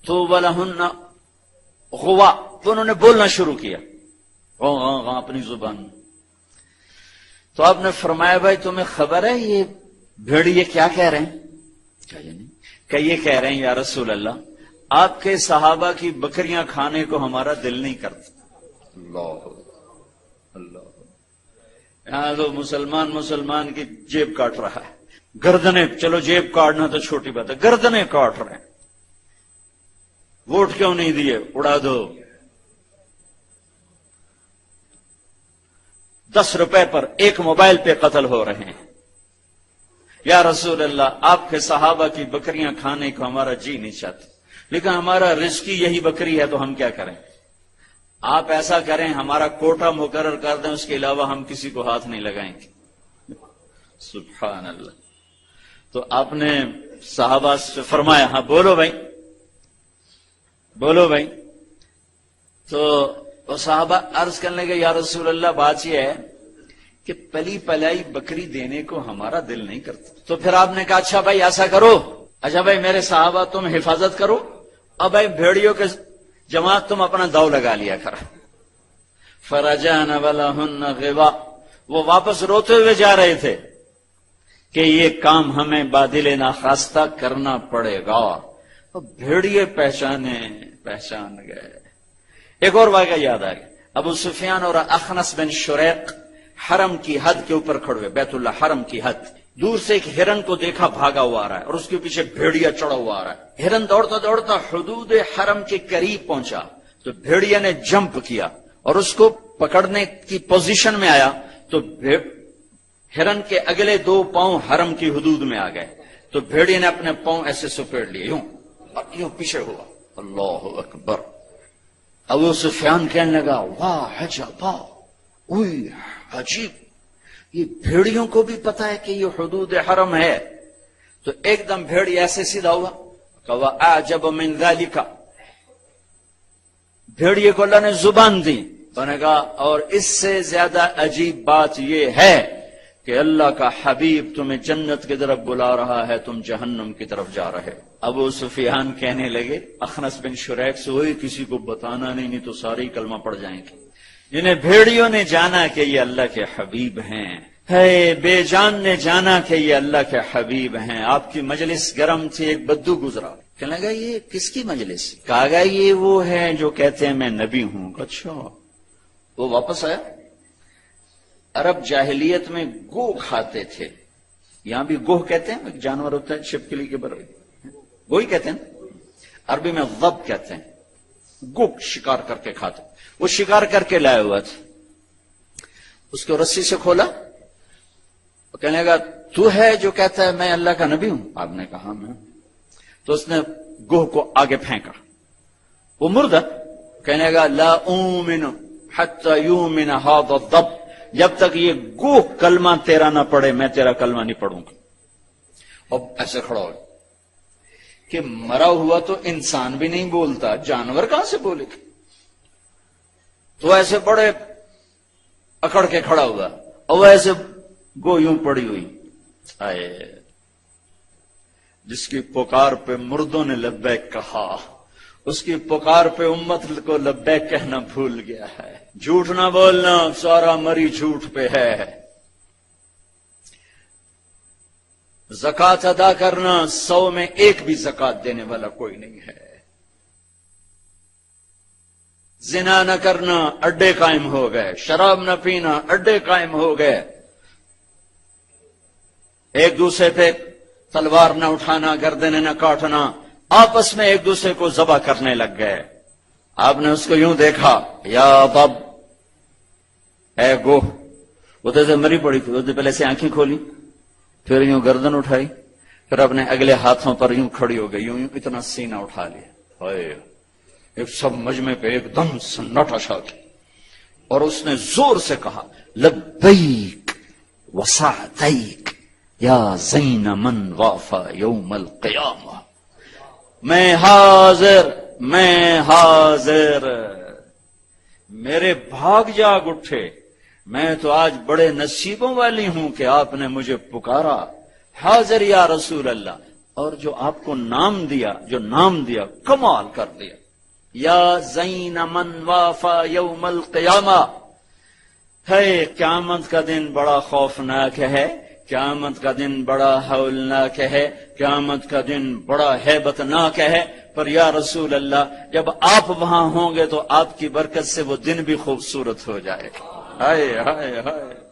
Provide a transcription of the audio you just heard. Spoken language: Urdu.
تو وَلَهُنَّ غوا، تو انہوں نے بولنا شروع کیا اپنی زبان میں. تو آپ نے فرمایا بھائی تمہیں خبر ہے یہ بھیڑیے کیا کہہ رہے ہیں؟ کہ یہ کہہ رہے ہیں یا رسول اللہ آپ کے صحابہ کی بکریاں کھانے کو ہمارا دل نہیں کرتا. اللہ اللہ، یہاں تو مسلمان کی جیب کاٹ رہا ہے، گردنیں، چلو جیب کاٹنا تو چھوٹی بات ہے، گردنیں کاٹ رہے ہیں. ووٹ کیوں نہیں دیے؟ اڑا دو. 10 روپے پر ایک موبائل پہ قتل ہو رہے ہیں. یا رسول اللہ آپ کے صحابہ کی بکریاں کھانے کو ہمارا جی نہیں چاہتا، لیکن ہمارا رزق یہی بکری ہے تو ہم کیا کریں؟ آپ ایسا کریں ہمارا کوٹا مقرر کر دیں، اس کے علاوہ ہم کسی کو ہاتھ نہیں لگائیں گے. سبحان اللہ. تو آپ نے صحابہ سے فرمایا ہاں بولو بھائی بولو بھائی. تو صحابہ عرض کرنے لگے یا رسول اللہ بات یہ ہے کہ پلی پلائی بکری دینے کو ہمارا دل نہیں کرتا. تو پھر آپ نے کہا اچھا بھائی ایسا کرو، اچھا بھائی میرے صحابہ تم حفاظت کرو، اب بھائی بھیڑیوں کے جماعت تم اپنا داؤ لگا لیا کر. فرجعن ولہن غوا، وہ واپس روتے ہوئے جا رہے تھے کہ یہ کام ہمیں بادل ناخواستہ کرنا پڑے گا. بھیڑیے پہچان گئے. ایک اور واقعہ یاد آ گیا. ابو سفیان اور اخنس بن شریق حرم کی حد کے اوپر کھڑے ہوئے، بیت اللہ حرم کی حد. دور سے ایک ہرن کو دیکھا بھاگا ہوا آ رہا ہے اور اس کے پیچھے بھیڑیا چڑھا ہوا آ رہا ہے. ہرن دوڑتا دوڑتا حدود حرم کے قریب پہنچا تو بھیڑیا نے جمپ کیا اور اس کو پکڑنے کی پوزیشن میں آیا تو ہرن کے اگلے 2 پاؤں حرم کی حدود میں آ گئے. تو بھیڑیا نے اپنے پاؤں ایسے سپیڑ لیے یوں اور یوں پیچھے ہوا. اللہ اکبر. ابو سفیان کہنے لگا واہ عجبا، اوئی عجیب، یہ بھیڑیوں کو بھی پتا ہے کہ یہ حدود حرم ہے. تو ایک دم بھیڑی ایسے سیدھا ہوا کہ وَأَعْجَبَ مِنْ ذَلِكَ، بھیڑیے کو اللہ نے زبان دی. انہوں نے کہا اور اس سے زیادہ عجیب بات یہ ہے کہ اللہ کا حبیب تمہیں جنت کی طرف بلا رہا ہے، تم جہنم کی طرف جا رہے. ابو سفیان کہنے لگے اخنس بن شریق سے ہوئی کسی کو بتانا نہیں تو سارے ہی کلمہ پڑ جائیں گے. جنہیں بھیڑیوں نے جانا کہ یہ اللہ کے حبیب ہیں، ہے بے جان نے جانا کہ یہ اللہ کے حبیب ہیں. آپ کی مجلس گرم تھی، ایک بدو گزرا، کہنے لگا یہ کس کی مجلس؟ کہا گا یہ وہ ہے جو کہتے ہیں میں نبی ہوں. اچھا. وہ واپس آیا. عرب جاہلیت میں گو کھاتے تھے، یہاں بھی گوہ کہتے ہیں، ایک جانور ہوتا ہے چھپکلی کے برابر، گوہی کہتے ہیں. عربی میں ضب کہتے ہیں. گو شکار کر کے کھاتے. وہ شکار کر کے لائے ہوا تھا، اس کو رسی سے کھولا، کہنے لگا تو ہے جو کہتا ہے میں اللہ کا نبی ہوں؟ آپ نے کہا میں. تو اس نے گوہ کو آگے پھینکا، وہ مردہ. کہنے لگا لا اومن حتی یومن ھذا الضب، جب تک یہ گوہ کلمہ تیرا نہ پڑھے میں تیرا کلمہ نہیں پڑھوں گا. اب ایسے کھڑا ہو کہ مرا ہوا تو انسان بھی نہیں بولتا، جانور کہاں سے بولے گا؟ تو ایسے بڑے اکڑ کے کھڑا ہوا اور ایسے گو یوں پڑی ہوئی. آئے جس کی پکار پہ مردوں نے لبیک کہا، اس کی پکار پہ امت کو لبیک کہنا بھول گیا ہے. جھوٹ نہ بولنا، سارا مری جھوٹ پہ ہے. زکات ادا کرنا، 100 میں 1 بھی زکات دینے والا کوئی نہیں ہے. زنا نہ کرنا، اڈے قائم ہو گئے. شراب نہ پینا، اڈے قائم ہو گئے. ایک دوسرے پہ تلوار نہ اٹھانا، گردنیں نہ کاٹنا، آپس میں ایک دوسرے کو ذبح کرنے لگ گئے. آپ نے اس کو یوں دیکھا، یا بب اے گو، وہ تو ایسے مری پڑی تھی. اس نے پہلے سے آنکھیں کھولی، پھر یوں گردن اٹھائی، پھر اپنے اگلے ہاتھوں پر یوں کھڑی ہو گئی، یوں اتنا سینہ اٹھا لیا. ایک سب مجمع پہ ایک دم سناٹا چھا گیا اور اس نے زور سے کہا لبیک وسعدیک یا زین من وافا یوم القیامہ. میں حاضر، میں حاضر. میرے بھاگ جاگ اٹھے، میں تو آج بڑے نصیبوں والی ہوں کہ آپ نے مجھے پکارا. حاضر یا رسول اللہ، اور جو آپ کو نام دیا، جو نام دیا کمال کر دیا. یا زین من وافا یوم القیامہ، ہے قیامت کا دن بڑا خوفناک ہے، قیامت کا دن بڑا ہولناک ہے، قیامت کا دن بڑا ہیبت ناک ہے. پر یا رسول اللہ، جب آپ وہاں ہوں گے تو آپ کی برکت سے وہ دن بھی خوبصورت ہو جائے. ہائے ہائے ہائے.